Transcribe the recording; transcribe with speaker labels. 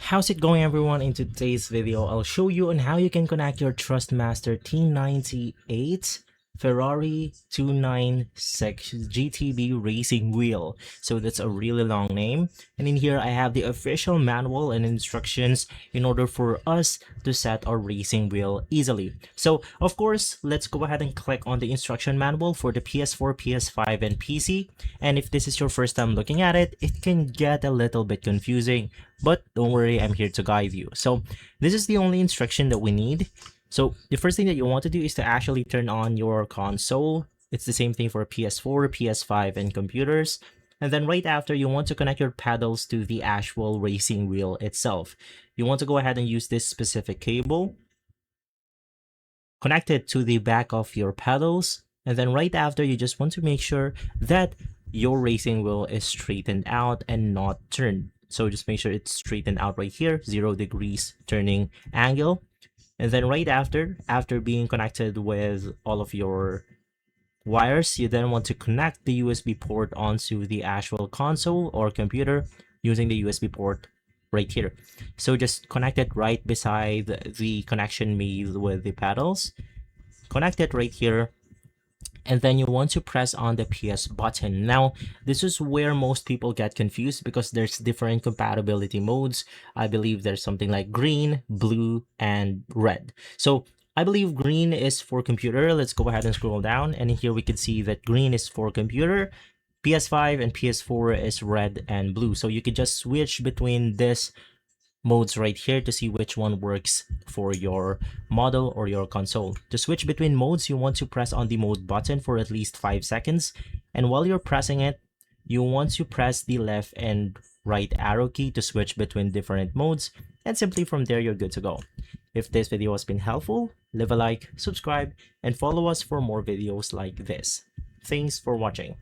Speaker 1: How's it going, everyone? In today's video, I'll show you on how you can connect your Thrustmaster T98 Ferrari 296 GTB Racing wheel. So that's a really long name. And in here, I have the official manual and instructions in order for us to set our racing wheel easily. So of course, let's go ahead and click on the instruction manual for the PS4, PS5, and PC. And if this is your first time looking at it, it can get a little bit confusing. But don't worry, I'm here to guide you. So this is the only instruction that we need. So the first thing that you want to do is to actually turn on your console. It's the same thing for PS4, PS5, and computers. And then right after, you want to connect your pedals to the actual racing wheel itself. You want to go ahead and use this specific cable. Connect it to the back of your pedals. And then right after, you just want to make sure that your racing wheel is straightened out and not turned. So just make sure it's straightened out right here, 0 degrees turning angle. And then right after being connected with all of your wires, you then want to connect the USB port onto the actual console or computer using the USB port right here. So just connect it right beside the connection made with the pedals. Connect it right here. And then you want to press on the PS button. Now, this is where most people get confused because there's different compatibility modes. I believe there's something like green, blue, and red. So I believe green is for computer. Let's go ahead and scroll down. And here we can see that green is for computer. PS5 and PS4 is red and blue. So you can just switch between this modes right here to see which one works for your model or your console. To switch between modes, you want to press on the mode button for at least 5 seconds. And while you're pressing it, you want to press the left and right arrow key to switch between different modes. And simply from there, you're good to go. If this video has been helpful, leave a like, subscribe, and follow us for more videos like this. Thanks for watching.